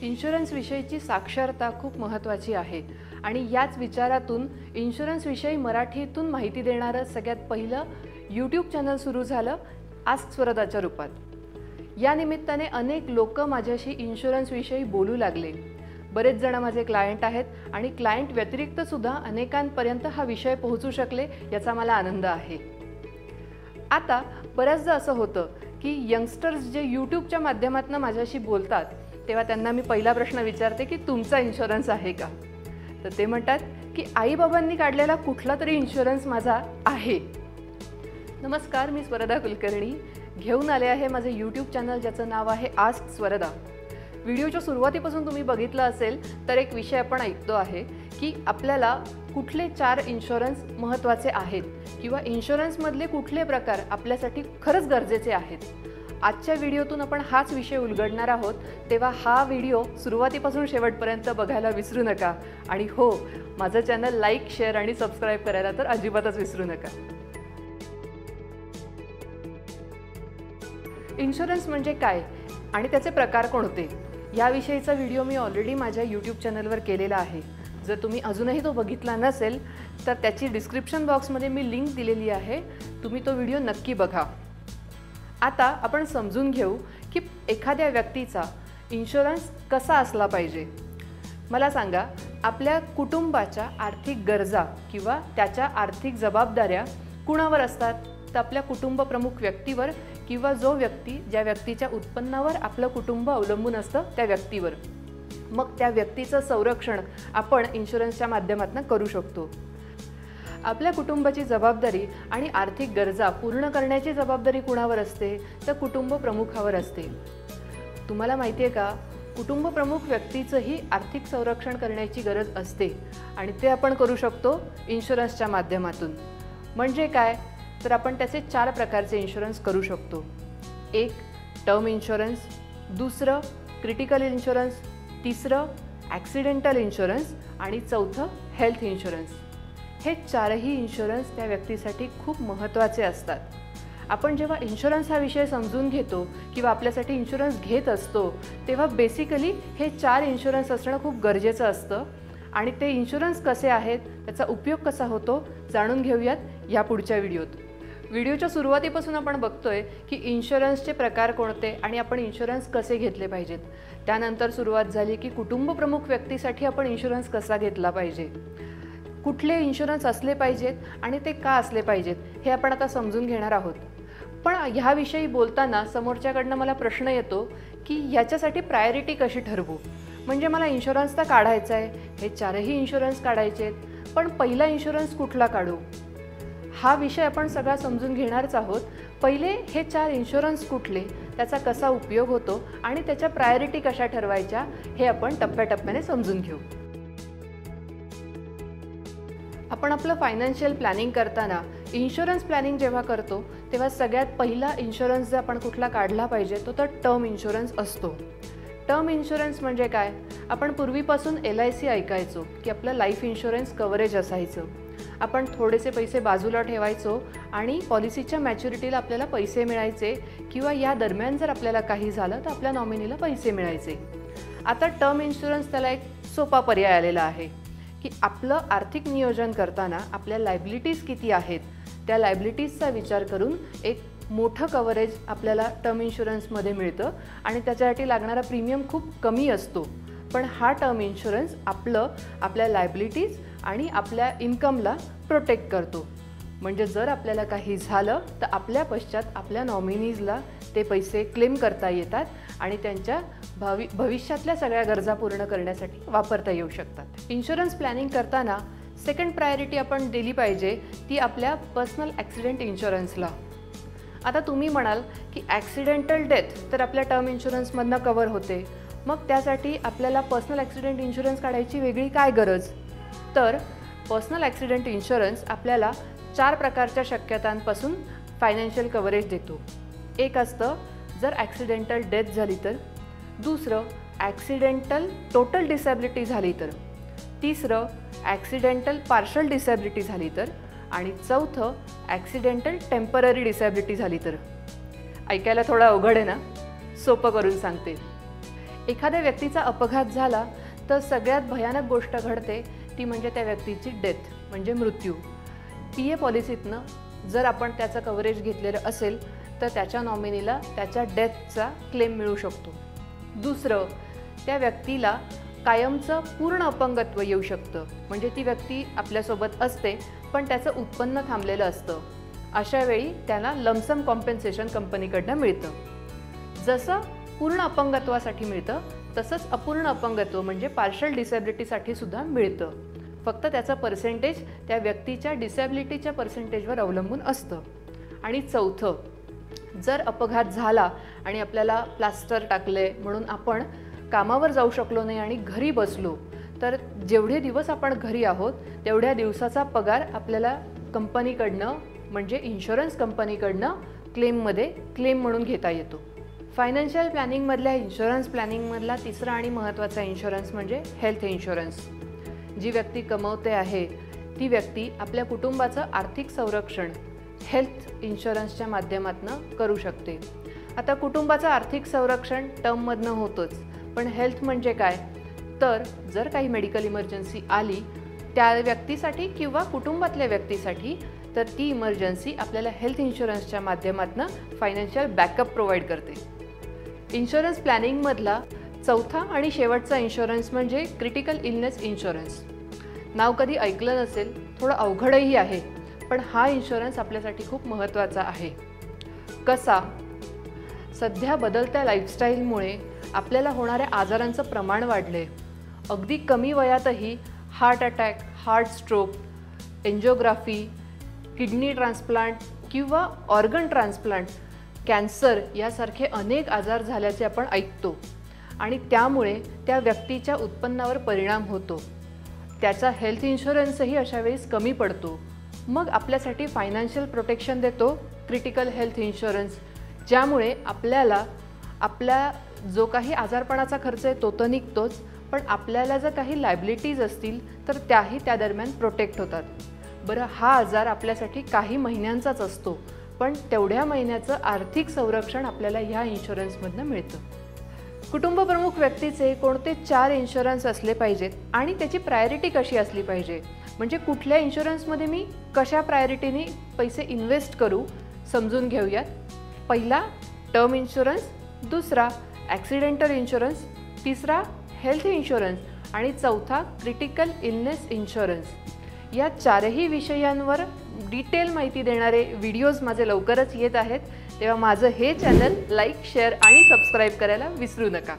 Insurance विषयीची साक्षरता खूप महत्त्वाची आहे आणि याच विचारातून इन्शुरन्स विषयी मराठीतून माहिती देणारं सगळ्यात पहिलं यूट्यूब चॅनल सुरू झालं आस्क स्वरदाच्या रूपात. या निमित्ताने अनेक लोक माझ्याशी इन्शुरन्स विषयी बोलू लागले. बरेच जण माझे क्लायंट आहेत आणि क्लायंट व्यतिरिक्त सुद्धा अनेकांपर्यंत हा विषय पोहोचू शकले याचा मला आनंद आहे. आता बऱ्याचदा असं होतं की यंगस्टर्स जे यूट्यूबच्या माध्यमातून माझ्याशी बोलतात तेव्हा त्यांना मी पहिला प्रश्न विचारते की तुमचा इन्शुरन्स आहे का. तर ते म्हणतात की आईबाबांनी काढलेला कुठला तरी इन्शुरन्स माझा आहे. नमस्कार, मी स्वरदा कुलकर्णी घेऊन आले आहे माझे यूट्यूब चॅनल ज्याचं नाव आहे आस्क स्वरदा. व्हिडिओच्या सुरुवातीपासून तुम्ही बघितलं असेल तर एक विषय आपण ऐकतो आहे की आपल्याला कुठले 4 इन्शुरन्स महत्त्वाचे आहेत किंवा इन्शुरन्समधले कुठले प्रकार आपल्यासाठी खरंच गरजेचे आहेत. आजच्या व्हिडिओतून आपण हाच विषय उलगडणार आहोत, तेव्हा हा व्हिडिओ सुरुवातीपासून शेवटपर्यंत बघायला विसरू नका. आणि हो, माझं चॅनल लाईक, शेअर आणि सबस्क्राईब करायला तर अजिबातच विसरू नका. इन्शुरन्स म्हणजे काय आणि त्याचे प्रकार कोणते याविषयीचा व्हिडिओ मी ऑलरेडी माझ्या यूट्यूब चॅनलवर केलेला आहे. जर तुम्ही अजूनही तो बघितला नसेल तर त्याची डिस्क्रिप्शन बॉक्समध्ये मी लिंक दिलेली आहे, तुम्ही तो व्हिडिओ नक्की बघा. आता आपण समजून घेऊ की एखाद्या व्यक्तीचा इन्शुरन्स कसा असला पाहिजे. मला सांगा, आपल्या कुटुंबाच्या आर्थिक गरजा किंवा त्याच्या आर्थिक जबाबदाऱ्या कुणावर असतात? तर आपल्या कुटुंब प्रमुख व्यक्तीवर किंवा ज्या व्यक्तीच्या उत्पन्नावर आपलं कुटुंब अवलंबून असतं त्या व्यक्तीवर. मग त्या व्यक्तीचं संरक्षण आपण इन्शुरन्सच्या माध्यमातून करू शकतो. आपल्या कुटुंबाची जबाबदारी आणि आर्थिक गरजा पूर्ण करण्याची जबाबदारी कुणावर असते? तर कुटुंब प्रमुखावर असते. तुम्हाला माहिती आहे का, कुटुंब प्रमुख व्यक्तीचंही आर्थिक संरक्षण करण्याची गरज असते आणि ते आपण करू शकतो इन्शुरन्सच्या माध्यमातून. म्हणजे काय, तर आपण त्याचे 4 प्रकारचे इन्शुरन्स करू शकतो. एक टर्म इन्शुरन्स, दुसरं क्रिटिकल इन्शुरन्स, तिसरं ॲक्सिडेंटल इन्शुरन्स आणि चौथं हेल्थ इन्शुरन्स. हे 4ही इन्शुरन्स त्या व्यक्तीसाठी खूप महत्त्वाचे असतात. आपण जेव्हा इन्शुरन्स हा विषय समजून घेतो किंवा आपल्यासाठी इन्शुरन्स घेत असतो तेव्हा बेसिकली हे 4 इन्शुरन्स असणं खूप गरजेचं असतं. आणि ते इन्शुरन्स कसे आहेत, त्याचा उपयोग कसा होतो जाणून घेऊयात या पुढच्या व्हिडिओत. व्हिडिओच्या सुरुवातीपासून आपण बघतोय की इन्शुरन्सचे प्रकार कोणते आणि आपण इन्शुरन्स कसे घेतले पाहिजेत. त्यानंतर सुरुवात झाली की कुटुंब प्रमुख व्यक्तीसाठी आपण इन्शुरन्स कसा घेतला पाहिजे, कुठले इन्शुरन्स असले पाहिजेत आणि ते का असले पाहिजेत हे आपण आता समजून घेणार आहोत. पण ह्याविषयी बोलताना समोरच्याकडनं मला प्रश्न येतो की ह्याच्यासाठी प्रायोरिटी कशी ठरवू. म्हणजे मला इन्शुरन्स तर काढायचा आहे, हे 4ही इन्शुरन्स काढायचे आहेत, पण पहिला इन्शुरन्स कुठला काढू हा विषय आपण सगळा समजून घेणारच आहोत. पहिले हे 4 इन्शुरन्स कुठले, त्याचा कसा उपयोग होतो आणि त्याच्या प्रायोरिटी कशा ठरवायच्या हे आपण टप्प्याटप्प्याने समजून घेऊ. आपण आपलं फायनान्शियल प्लॅनिंग करताना इन्शुरन्स प्लॅनिंग जेव्हा करतो तेव्हा सगळ्यात पहिला इन्शुरन्स जर आपण कुठला काढला पाहिजे तो तर टर्म इन्शुरन्स असतो. टर्म इन्शुरन्स म्हणजे काय, आपण पूर्वीपासून LIC ऐकायचो की आपलं लाईफ इन्शुरन्स कव्हरेज असायचं. आपण थोडेसे पैसे बाजूला ठेवायचो आणि पॉलिसीच्या मॅच्युरिटीला आपल्याला पैसे मिळायचे किंवा या दरम्यान जर आपल्याला काही झालं तर आपल्या नॉमिनीला पैसे मिळायचे. आता टर्म इन्शुरन्स त्याला एक सोपा पर्याय आलेला आहे की आपलं आर्थिक नियोजन करताना आपल्या लायबिलिटीज किती आहेत त्या लायबिलिटीजचा विचार करून एक मोठं कव्हरेज आपल्याला टर्म इन्शुरन्समध्ये मिळतं आणि त्याच्यासाठी लागणारा प्रीमियम खूप कमी असतो. पण हा टर्म इन्शुरन्स आपल्या लायबिलिटीज आणि आपल्या इन्कमला प्रोटेक्ट करतो. म्हणजे जर आपल्याला काही झालं तर आपल्या पश्चात आपल्या नॉमिनीजला ते पैसे क्लेम करता येतात आणि त्यांच्या भविष्यातल्या सगळ्या गरजा पूर्ण करण्यासाठी वापरता येऊ शकतात. इन्शुरन्स प्लॅनिंग करताना सेकंड प्रायोरिटी आपण दिली पाहिजे ती आपल्या पर्सनल ॲक्सिडेंट इन्शुरन्सला. आता तुम्ही म्हणाल की ॲक्सिडेंटल डेथ तर आपल्या टर्म इन्शुरन्समधनं कव्हर होते, मग त्यासाठी आपल्याला पर्सनल ॲक्सिडेंट इन्शुरन्स काढायची वेगळी काय गरज. तर पर्सनल ॲक्सिडेंट इन्शुरन्स आपल्याला 4 प्रकारच्या शक्यतांपासून फायनान्शियल कव्हरेज देतो. एक असतं जर ॲक्सिडेंटल डेथ झाली तर, दुसरं ॲक्सिडेंटल टोटल डिसॅबिलिटी झाली तर, तिसरं ॲक्सिडेंटल पार्शल डिसॅबिलिटी झाली तर आणि चौथं ॲक्सिडेंटल टेम्पररी डिसॅबिलिटी झाली तर. ऐकायला थोडं अवघड आहे ना, सोपं करून सांगते. एखाद्या व्यक्तीचा अपघात झाला तर सगळ्यात भयानक गोष्ट घडते ती म्हणजे त्या व्यक्तीची डेथ म्हणजे मृत्यू. PA पॉलिसीतनं जर आपण त्याचं कव्हरेज घेतलेलं असेल तर त्याच्या नॉमिनीला त्याच्या डेथचा क्लेम मिळू शकतो. दुसरं, त्या व्यक्तीला कायमचं पूर्ण अपंगत्व येऊ शकतं. म्हणजे ती व्यक्ती आपल्यासोबत असते पण त्याचं उत्पन्न थांबलेलं असतं. अशा वेळी त्याला लमसम कॉम्पेन्सेशन कंपनीकडनं मिळतं. जसं पूर्ण अपंगत्वासाठी मिळतं तसंच अपूर्ण अपंगत्व म्हणजे पार्शल डिसेबिलिटीसाठी सुद्धा मिळतं. फक्त त्याचं पर्सेंटेज त्या व्यक्तीच्या डिसेबिलिटीच्या पर्सेंटेजवर अवलंबून असतं. आणि चौथं, जर अपघात झाला आणि आपल्याला प्लास्टर टाकले म्हणून आपण कामावर जाऊ शकलो नाही आणि घरी बसलो तर जेवढे दिवस आपण घरी आहोत तेवढ्या दिवसाचा पगार आपल्याला कंपनीकडनं म्हणजे इन्शुरन्स कंपनीकडनं क्लेम म्हणून घेता येतो. फायनान्शियल प्लॅनिंगमधल्या इन्शुरन्स प्लॅनिंगमधला तिसरा आणि महत्त्वाचा इन्शुरन्स म्हणजे हेल्थ इन्शुरन्स. जी व्यक्ती कमवते आहे ती व्यक्ती आपल्या कुटुंबाचं आर्थिक संरक्षण हेल्थ इन्शुरन्सच्या माध्यमातून करू शकते. आता कुटुंबाचं आर्थिक संरक्षण टर्ममधनं होतंच, पण हेल्थ म्हणजे काय तर जर काही मेडिकल इमर्जन्सी आली त्या व्यक्तीसाठी किंवा कुटुंबातल्या व्यक्तीसाठी तर ती इमर्जन्सी आपल्याला हेल्थ इन्शुरन्सच्या माध्यमातून फायनान्शियल बॅकअप प्रोव्हाइड करते. इन्शुरन्स प्लॅनिंगमधला चौथा आणि शेवटचा इन्शुरन्स म्हणजे क्रिटिकल इलनेस इन्शुरन्स. नाव कधी ऐकलं नसेल, थोडं अवघडही आहे, पण हा इन्शुरन्स आपल्यासाठी खूप महत्त्वाचा आहे. कसा? सध्या बदलत्या लाईफस्टाईलमुळे आपल्याला होणाऱ्या आजारांचं प्रमाण वाढले. अगदी कमी वयातही heart attack, heart stroke, angiography, kidney transplant किंवा ऑर्गन ट्रान्सप्लांट, कॅन्सर यासारखे अनेक आजार झाल्याचे आपण ऐकतो आणि त्यामुळे त्या व्यक्तीच्या उत्पन्नावर परिणाम होतो. त्याचा हेल्थ इन्शुरन्सही अशा वेळेस कमी पडतो. मग आपल्यासाठी फायनान्शियल प्रोटेक्शन देतो क्रिटिकल हेल्थ इन्शुरन्स, ज्यामुळे आपल्याला आपल्या जो काही आजारपणाचा खर्च आहे तो तर निघतोच, पण आपल्याला जर काही लायबिलिटीज असतील तर त्याही त्या दरम्यान प्रोटेक्ट होतात. बरं, हा आजार आपल्यासाठी काही महिन्यांचाच असतो, पण तेवढ्या महिन्याचं आर्थिक संरक्षण आपल्याला ह्या इन्शुरन्समधनं मिळतं. कुटुंबप्रमुख व्यक्तीचे कोणते 4 इन्शुरन्स असले पाहिजेत आणि त्याची प्रायोरिटी कशी असली पाहिजे, म्हणजे कुठल्या इन्शुरन्समध्ये मी कशा प्रायोरिटीने पैसे इन्व्हेस्ट करू समजून घेऊयात. पहिला टर्म इन्शुरन्स, दुसरा ॲक्सिडेंटल इन्शुरन्स, तिसरा हेल्थ इन्शुरन्स आणि चौथा क्रिटिकल इलनेस इन्शुरन्स. या 4ही विषयांवर डिटेल माहिती देणारे व्हिडिओज माझे लवकरच येत आहेत, तेव्हा माझं हे चॅनल लाईक, शेअर आणि सबस्क्राईब करायला विसरू नका.